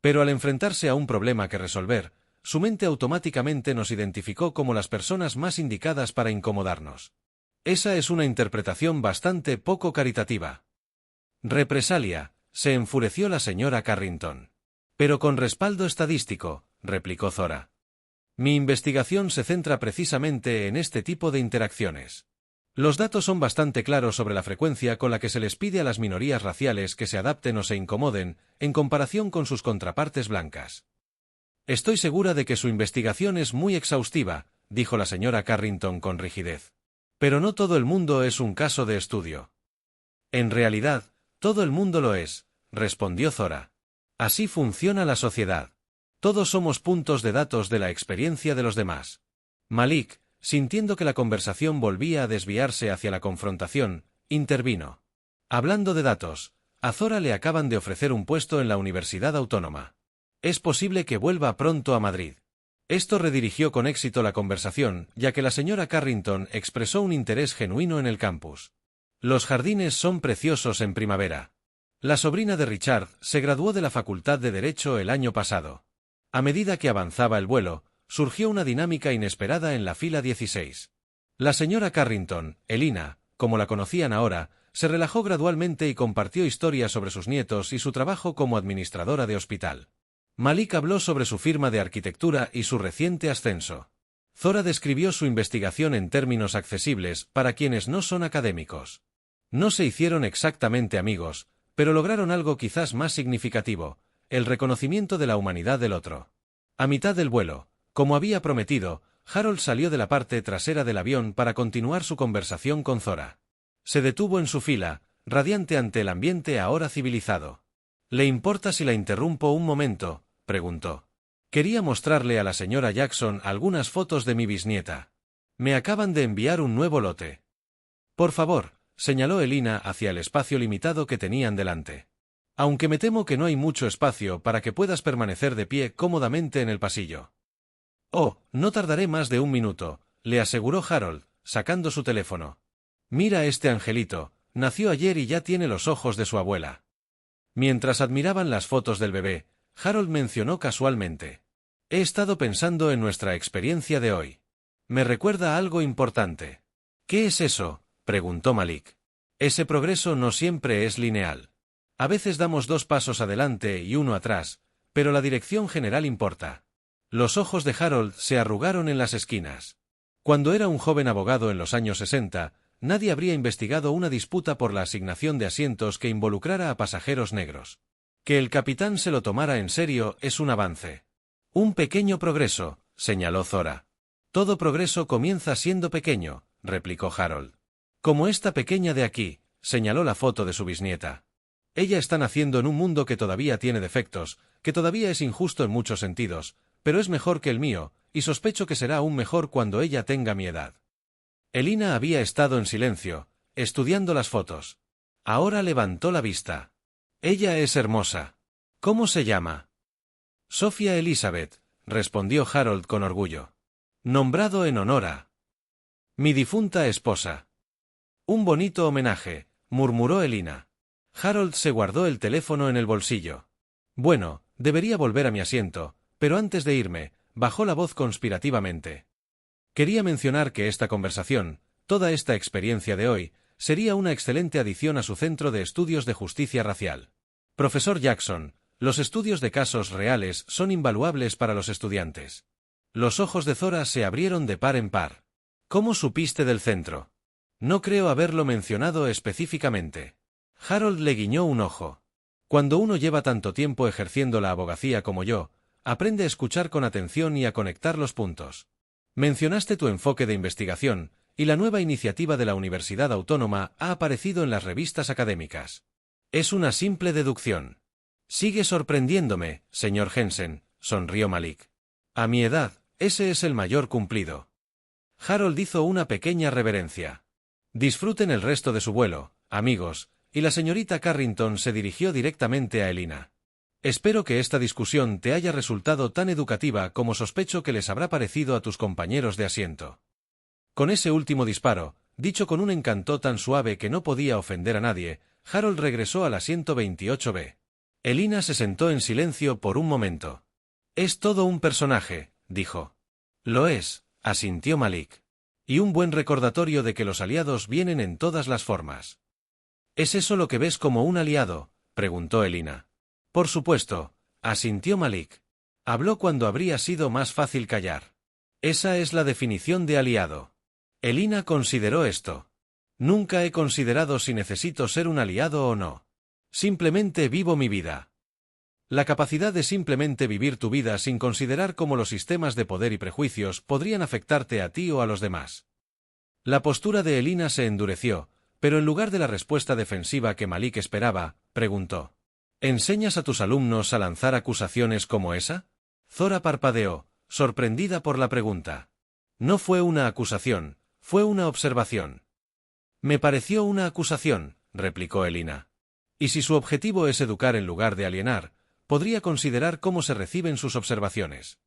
Pero al enfrentarse a un problema que resolver, su mente automáticamente nos identificó como las personas más indicadas para incomodarnos. Esa es una interpretación bastante poco caritativa. Represalia, se enfureció la señora Carrington. Pero con respaldo estadístico, replicó Zora. Mi investigación se centra precisamente en este tipo de interacciones. Los datos son bastante claros sobre la frecuencia con la que se les pide a las minorías raciales que se adapten o se incomoden, en comparación con sus contrapartes blancas. Estoy segura de que su investigación es muy exhaustiva, dijo la señora Carrington con rigidez. Pero no todo el mundo es un caso de estudio. En realidad, todo el mundo lo es, respondió Zora. Así funciona la sociedad. Todos somos puntos de datos de la experiencia de los demás. Malik, sintiendo que la conversación volvía a desviarse hacia la confrontación, intervino. Hablando de datos, a Zora le acaban de ofrecer un puesto en la Universidad Autónoma. Es posible que vuelva pronto a Madrid. Esto redirigió con éxito la conversación, ya que la señora Carrington expresó un interés genuino en el campus. Los jardines son preciosos en primavera. La sobrina de Richard se graduó de la Facultad de Derecho el año pasado. A medida que avanzaba el vuelo, surgió una dinámica inesperada en la fila 16. La señora Carrington, Elina, como la conocían ahora, se relajó gradualmente y compartió historias sobre sus nietos y su trabajo como administradora de hospital. Malik habló sobre su firma de arquitectura y su reciente ascenso. Zora describió su investigación en términos accesibles para quienes no son académicos. No se hicieron exactamente amigos, pero lograron algo quizás más significativo, el reconocimiento de la humanidad del otro. A mitad del vuelo, como había prometido, Harold salió de la parte trasera del avión para continuar su conversación con Zora. Se detuvo en su fila, radiante ante el ambiente ahora civilizado. —¿Le importa si la interrumpo un momento? —preguntó. Quería mostrarle a la señora Jackson algunas fotos de mi bisnieta. Me acaban de enviar un nuevo lote. Por favor —señaló Elina hacia el espacio limitado que tenían delante—. Aunque me temo que no hay mucho espacio para que puedas permanecer de pie cómodamente en el pasillo. Oh, no tardaré más de un minuto —le aseguró Harold, sacando su teléfono. Mira este angelito, nació ayer y ya tiene los ojos de su abuela. Mientras admiraban las fotos del bebé, Harold mencionó casualmente: he estado pensando en nuestra experiencia de hoy. Me recuerda a algo importante. ¿Qué es eso?, preguntó Malik. Ese progreso no siempre es lineal. A veces damos 2 pasos adelante y 1 atrás, pero la dirección general importa. Los ojos de Harold se arrugaron en las esquinas. Cuando era un joven abogado en los años 60, nadie habría investigado una disputa por la asignación de asientos que involucrara a pasajeros negros. Que el capitán se lo tomara en serio es un avance. Un pequeño progreso, señaló Zora. Todo progreso comienza siendo pequeño, replicó Harold. Como esta pequeña de aquí, señaló la foto de su bisnieta. Ella está naciendo en un mundo que todavía tiene defectos, que todavía es injusto en muchos sentidos, pero es mejor que el mío, y sospecho que será aún mejor cuando ella tenga mi edad. Elina había estado en silencio, estudiando las fotos. Ahora levantó la vista. Ella es hermosa. ¿Cómo se llama? Sofía Elizabeth, respondió Harold con orgullo. Nombrado en honor a mi difunta esposa. Un bonito homenaje, murmuró Elina. Harold se guardó el teléfono en el bolsillo. Bueno, debería volver a mi asiento, pero antes de irme, bajó la voz conspirativamente. Quería mencionar que esta conversación, toda esta experiencia de hoy, sería una excelente adición a su centro de estudios de justicia racial. Profesor Jackson, los estudios de casos reales son invaluables para los estudiantes. Los ojos de Zora se abrieron de par en par. ¿Cómo supiste del centro? No creo haberlo mencionado específicamente. Harold le guiñó un ojo. Cuando uno lleva tanto tiempo ejerciendo la abogacía como yo, aprende a escuchar con atención y a conectar los puntos. Mencionaste tu enfoque de investigación, y la nueva iniciativa de la Universidad Autónoma ha aparecido en las revistas académicas. Es una simple deducción. Sigue sorprendiéndome, señor Jensen, sonrió Malik. A mi edad, ese es el mayor cumplido. Harold hizo una pequeña reverencia. Disfruten el resto de su vuelo, amigos, y la señorita Carrington se dirigió directamente a Elina. Espero que esta discusión te haya resultado tan educativa como sospecho que les habrá parecido a tus compañeros de asiento. Con ese último disparo, dicho con un encanto tan suave que no podía ofender a nadie, Harold regresó al asiento 28B. Elina se sentó en silencio por un momento. Es todo un personaje, dijo. Lo es, asintió Malik. Y un buen recordatorio de que los aliados vienen en todas las formas. ¿Es eso lo que ves como un aliado?, preguntó Elina. Por supuesto, asintió Malik. Habló cuando habría sido más fácil callar. Esa es la definición de aliado. Elina consideró esto. Nunca he considerado si necesito ser un aliado o no. Simplemente vivo mi vida. La capacidad de simplemente vivir tu vida sin considerar cómo los sistemas de poder y prejuicios podrían afectarte a ti o a los demás. La postura de Elina se endureció, pero en lugar de la respuesta defensiva que Malik esperaba, preguntó: ¿enseñas a tus alumnos a lanzar acusaciones como esa? Zora parpadeó, sorprendida por la pregunta. No fue una acusación, fue una observación. Me pareció una acusación, replicó Elina. Y si su objetivo es educar en lugar de alienar, podría considerar cómo se reciben sus observaciones.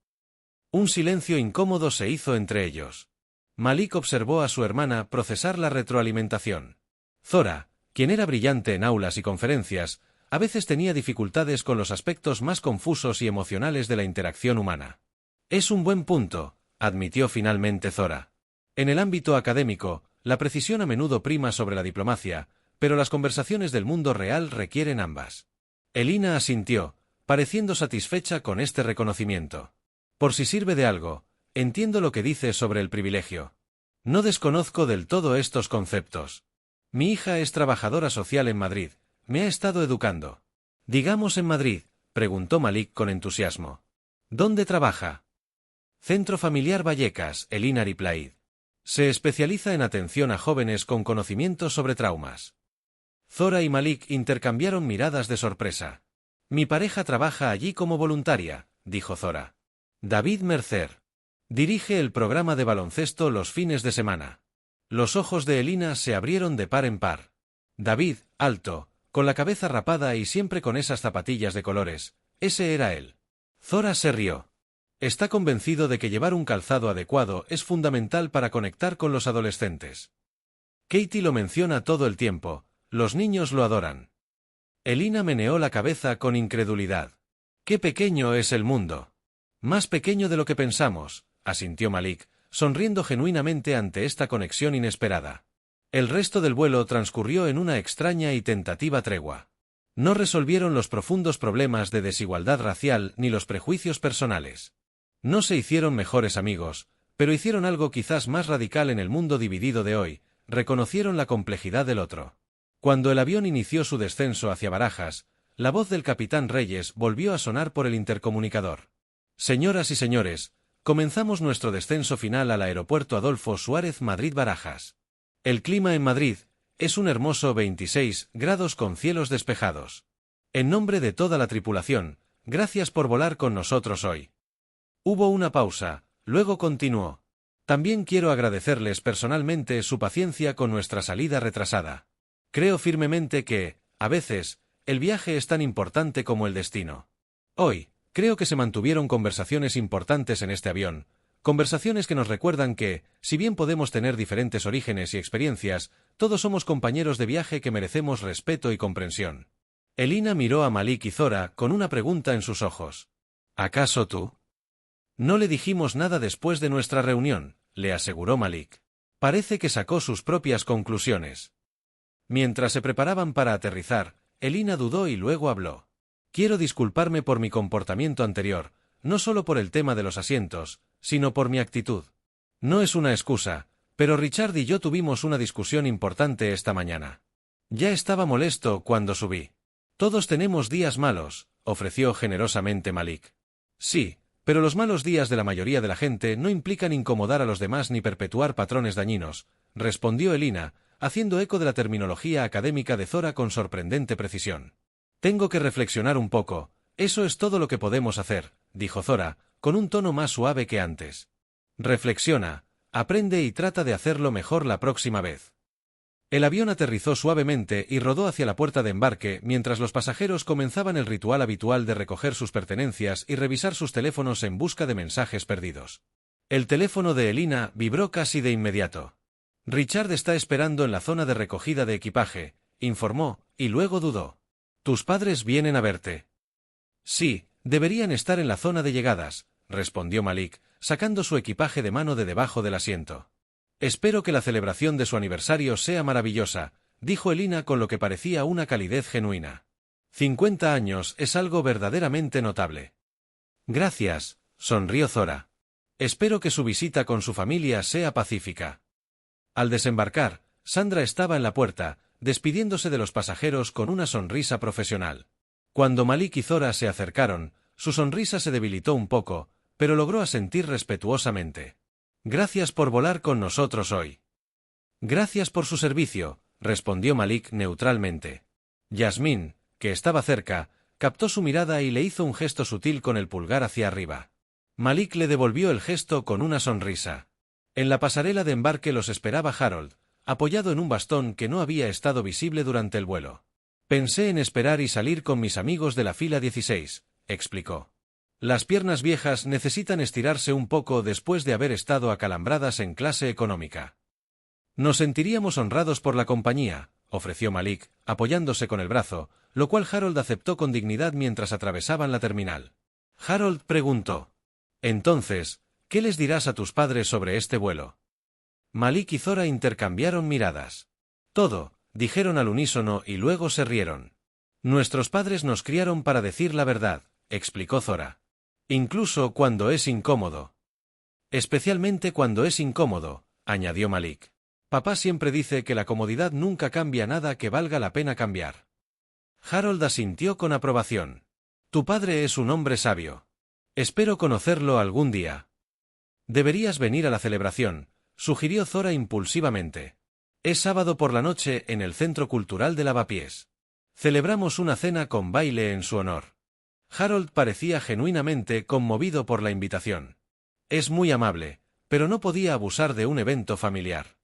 Un silencio incómodo se hizo entre ellos. Malik observó a su hermana procesar la retroalimentación. Zora, quien era brillante en aulas y conferencias, a veces tenía dificultades con los aspectos más confusos y emocionales de la interacción humana. Es un buen punto, admitió finalmente Zora. En el ámbito académico, la precisión a menudo prima sobre la diplomacia, pero las conversaciones del mundo real requieren ambas. Elina asintió, pareciendo satisfecha con este reconocimiento. Por si sirve de algo, entiendo lo que dices sobre el privilegio. No desconozco del todo estos conceptos. Mi hija es trabajadora social en Madrid, me ha estado educando. Digamos en Madrid, preguntó Malik con entusiasmo. ¿Dónde trabaja? Centro Familiar Vallecas, Elina replied. Se especializa en atención a jóvenes con conocimientos sobre traumas. Zora y Malik intercambiaron miradas de sorpresa. Mi pareja trabaja allí como voluntaria, dijo Zora. David Mercer. Dirige el programa de baloncesto los fines de semana. Los ojos de Elina se abrieron de par en par. David, alto, con la cabeza rapada y siempre con esas zapatillas de colores, ese era él. Zora se rió. Está convencido de que llevar un calzado adecuado es fundamental para conectar con los adolescentes. Katie lo menciona todo el tiempo, los niños lo adoran. Elina meneó la cabeza con incredulidad. ¡Qué pequeño es el mundo! Más pequeño de lo que pensamos, asintió Malik, sonriendo genuinamente ante esta conexión inesperada. El resto del vuelo transcurrió en una extraña y tentativa tregua. No resolvieron los profundos problemas de desigualdad racial ni los prejuicios personales. No se hicieron mejores amigos, pero hicieron algo quizás más radical en el mundo dividido de hoy, reconocieron la complejidad del otro. Cuando el avión inició su descenso hacia Barajas, la voz del capitán Reyes volvió a sonar por el intercomunicador. Señoras y señores, comenzamos nuestro descenso final al aeropuerto Adolfo Suárez Madrid-Barajas. El clima en Madrid es un hermoso 26 grados con cielos despejados. En nombre de toda la tripulación, gracias por volar con nosotros hoy. Hubo una pausa, luego continuó. También quiero agradecerles personalmente su paciencia con nuestra salida retrasada. Creo firmemente que, a veces, el viaje es tan importante como el destino. Hoy, creo que se mantuvieron conversaciones importantes en este avión, conversaciones que nos recuerdan que, si bien podemos tener diferentes orígenes y experiencias, todos somos compañeros de viaje que merecemos respeto y comprensión. Elina miró a Malik y Zora con una pregunta en sus ojos. ¿Acaso tú? No le dijimos nada después de nuestra reunión, le aseguró Malik. Parece que sacó sus propias conclusiones. Mientras se preparaban para aterrizar, Elina dudó y luego habló. Quiero disculparme por mi comportamiento anterior, no solo por el tema de los asientos, sino por mi actitud. No es una excusa, pero Richard y yo tuvimos una discusión importante esta mañana. Ya estaba molesto cuando subí. Todos tenemos días malos, ofreció generosamente Malik. Sí, pero los malos días de la mayoría de la gente no implican incomodar a los demás ni perpetuar patrones dañinos, respondió Elina, haciendo eco de la terminología académica de Zora con sorprendente precisión. Tengo que reflexionar un poco, eso es todo lo que podemos hacer, dijo Zora, con un tono más suave que antes. Reflexiona, aprende y trata de hacerlo mejor la próxima vez. El avión aterrizó suavemente y rodó hacia la puerta de embarque mientras los pasajeros comenzaban el ritual habitual de recoger sus pertenencias y revisar sus teléfonos en busca de mensajes perdidos. El teléfono de Elina vibró casi de inmediato. Richard está esperando en la zona de recogida de equipaje, informó, y luego dudó. ¿Tus padres vienen a verte? Sí, deberían estar en la zona de llegadas, respondió Malik, sacando su equipaje de mano de debajo del asiento. Espero que la celebración de su aniversario sea maravillosa, dijo Elina con lo que parecía una calidez genuina. 50 años es algo verdaderamente notable. Gracias, sonrió Zora. Espero que su visita con su familia sea pacífica. Al desembarcar, Sandra estaba en la puerta, despidiéndose de los pasajeros con una sonrisa profesional. Cuando Malik y Zora se acercaron, su sonrisa se debilitó un poco, pero logró asentir respetuosamente. Gracias por volar con nosotros hoy. Gracias por su servicio, respondió Malik neutralmente. Yasmín, que estaba cerca, captó su mirada y le hizo un gesto sutil con el pulgar hacia arriba. Malik le devolvió el gesto con una sonrisa. En la pasarela de embarque los esperaba Harold, apoyado en un bastón que no había estado visible durante el vuelo. Pensé en esperar y salir con mis amigos de la fila 16, explicó. Las piernas viejas necesitan estirarse un poco después de haber estado acalambradas en clase económica. Nos sentiríamos honrados por la compañía, ofreció Malik, apoyándose con el brazo, lo cual Harold aceptó con dignidad mientras atravesaban la terminal. Harold preguntó. Entonces, ¿qué les dirás a tus padres sobre este vuelo? Malik y Zora intercambiaron miradas. Todo, dijeron al unísono y luego se rieron. Nuestros padres nos criaron para decir la verdad, explicó Zora. Incluso cuando es incómodo. Especialmente cuando es incómodo, añadió Malik. Papá siempre dice que la comodidad nunca cambia nada que valga la pena cambiar. Harold asintió con aprobación. Tu padre es un hombre sabio. Espero conocerlo algún día. Deberías venir a la celebración, sugirió Zora impulsivamente. Es sábado por la noche en el Centro Cultural de Lavapiés. Celebramos una cena con baile en su honor. Harold parecía genuinamente conmovido por la invitación. Es muy amable, pero no podía abusar de un evento familiar.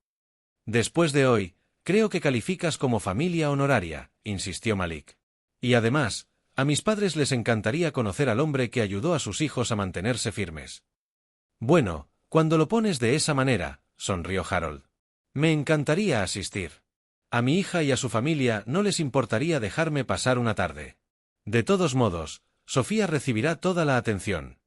Después de hoy, creo que calificas como familia honoraria, insistió Malik. Y además, a mis padres les encantaría conocer al hombre que ayudó a sus hijos a mantenerse firmes. Bueno, cuando lo pones de esa manera, sonrió Harold. Me encantaría asistir. A mi hija y a su familia no les importaría dejarme pasar una tarde. De todos modos, Sofía recibirá toda la atención.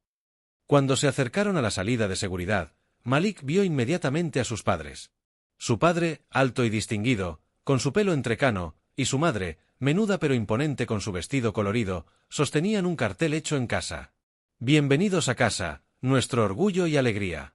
Cuando se acercaron a la salida de seguridad, Malik vio inmediatamente a sus padres. Su padre, alto y distinguido, con su pelo entrecano, y su madre, menuda pero imponente con su vestido colorido, sostenían un cartel hecho en casa. Bienvenidos a casa, nuestro orgullo y alegría.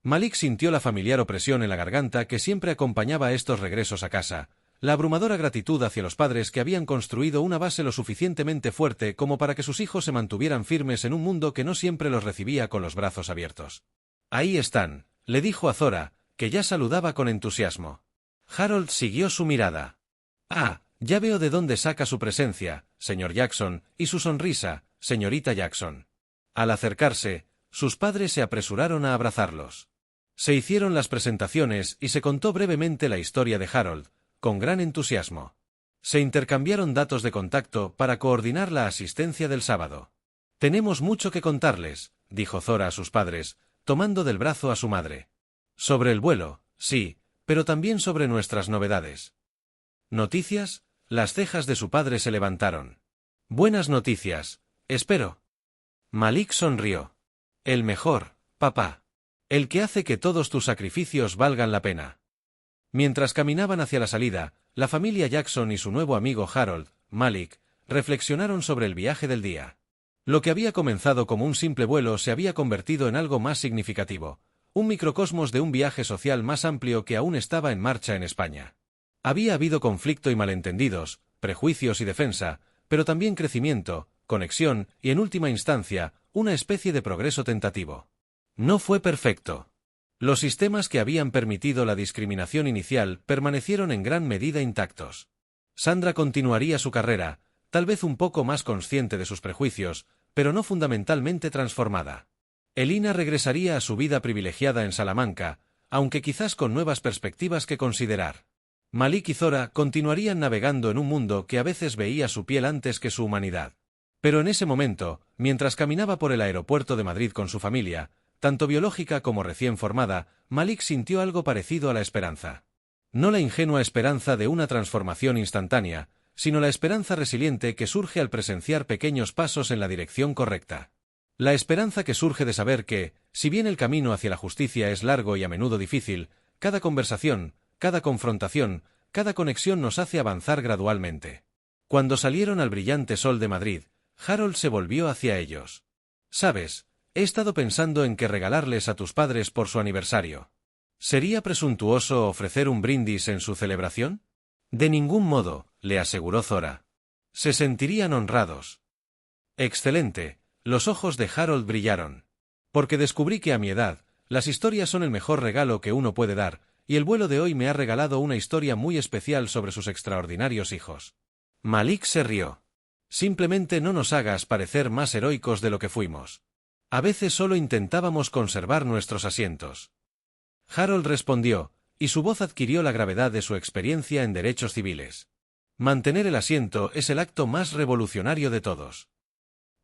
Malik sintió la familiar opresión en la garganta que siempre acompañaba a estos regresos a casa, la abrumadora gratitud hacia los padres que habían construido una base lo suficientemente fuerte como para que sus hijos se mantuvieran firmes en un mundo que no siempre los recibía con los brazos abiertos. Ahí están, le dijo a Zora, que ya saludaba con entusiasmo. Harold siguió su mirada. Ah, ya veo de dónde saca su presencia, señor Jackson, y su sonrisa, señorita Jackson. Al acercarse, sus padres se apresuraron a abrazarlos. Se hicieron las presentaciones y se contó brevemente la historia de Harold, con gran entusiasmo. Se intercambiaron datos de contacto para coordinar la asistencia del sábado. Tenemos mucho que contarles, dijo Zora a sus padres, tomando del brazo a su madre. Sobre el vuelo, sí, pero también sobre nuestras novedades. ¿Noticias? Las cejas de su padre se levantaron. Buenas noticias, espero. Malik sonrió. El mejor, papá. El que hace que todos tus sacrificios valgan la pena. Mientras caminaban hacia la salida, la familia Jackson y su nuevo amigo Harold, Malik, reflexionaron sobre el viaje del día. Lo que había comenzado como un simple vuelo se había convertido en algo más significativo, un microcosmos de un viaje social más amplio que aún estaba en marcha en España. Había habido conflicto y malentendidos, prejuicios y defensa, pero también crecimiento, conexión y, en última instancia, una especie de progreso tentativo. No fue perfecto. Los sistemas que habían permitido la discriminación inicial permanecieron en gran medida intactos. Sandra continuaría su carrera, tal vez un poco más consciente de sus prejuicios, pero no fundamentalmente transformada. Elina regresaría a su vida privilegiada en Salamanca, aunque quizás con nuevas perspectivas que considerar. Malik y Zora continuarían navegando en un mundo que a veces veía su piel antes que su humanidad. Pero en ese momento, mientras caminaba por el aeropuerto de Madrid con su familia, tanto biológica como recién formada, Malik sintió algo parecido a la esperanza. No la ingenua esperanza de una transformación instantánea, sino la esperanza resiliente que surge al presenciar pequeños pasos en la dirección correcta. La esperanza que surge de saber que, si bien el camino hacia la justicia es largo y a menudo difícil, cada conversación, cada confrontación, cada conexión nos hace avanzar gradualmente. Cuando salieron al brillante sol de Madrid, Harold se volvió hacia ellos. «¿Sabes? He estado pensando en qué regalarles a tus padres por su aniversario. ¿Sería presuntuoso ofrecer un brindis en su celebración?» «De ningún modo», le aseguró Zora. «Se sentirían honrados». «Excelente», los ojos de Harold brillaron. «Porque descubrí que a mi edad, las historias son el mejor regalo que uno puede dar, y el vuelo de hoy me ha regalado una historia muy especial sobre sus extraordinarios hijos». Malik se rió. «Simplemente no nos hagas parecer más heroicos de lo que fuimos. A veces solo intentábamos conservar nuestros asientos». Harold respondió, y su voz adquirió la gravedad de su experiencia en derechos civiles. Mantener el asiento es el acto más revolucionario de todos.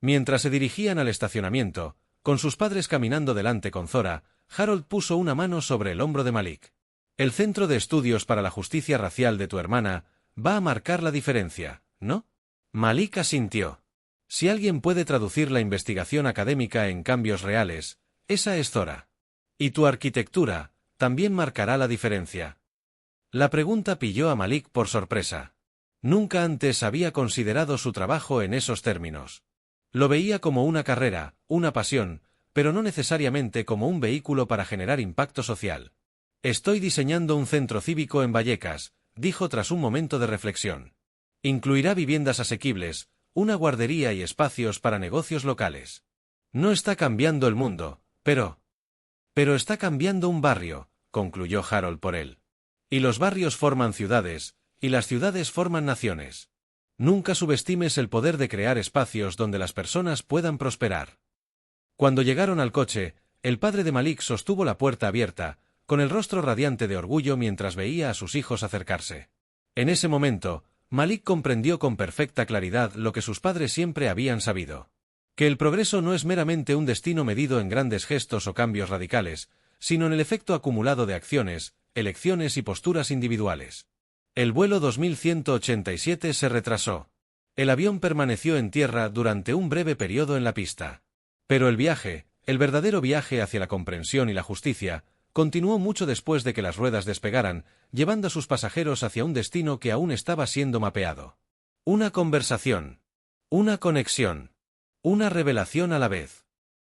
Mientras se dirigían al estacionamiento, con sus padres caminando delante con Zora, Harold puso una mano sobre el hombro de Malik. «El Centro de Estudios para la Justicia Racial de tu hermana va a marcar la diferencia, ¿no?» Malik asintió. Si alguien puede traducir la investigación académica en cambios reales, esa es Zora. Y tu arquitectura, también marcará la diferencia. La pregunta pilló a Malik por sorpresa. Nunca antes había considerado su trabajo en esos términos. Lo veía como una carrera, una pasión, pero no necesariamente como un vehículo para generar impacto social. Estoy diseñando un centro cívico en Vallecas, dijo tras un momento de reflexión. Incluirá viviendas asequibles, una guardería y espacios para negocios locales. No está cambiando el mundo, pero está cambiando un barrio, concluyó Harold por él. Y los barrios forman ciudades, y las ciudades forman naciones. Nunca subestimes el poder de crear espacios donde las personas puedan prosperar. Cuando llegaron al coche, el padre de Malik sostuvo la puerta abierta, con el rostro radiante de orgullo mientras veía a sus hijos acercarse. En ese momento, Malik comprendió con perfecta claridad lo que sus padres siempre habían sabido. Que el progreso no es meramente un destino medido en grandes gestos o cambios radicales, sino en el efecto acumulado de acciones, elecciones y posturas individuales. El vuelo 2187 se retrasó. El avión permaneció en tierra durante un breve periodo en la pista. Pero el viaje, el verdadero viaje hacia la comprensión y la justicia, continuó mucho después de que las ruedas despegaran, llevando a sus pasajeros hacia un destino que aún estaba siendo mapeado. Una conversación. Una conexión. Una revelación a la vez.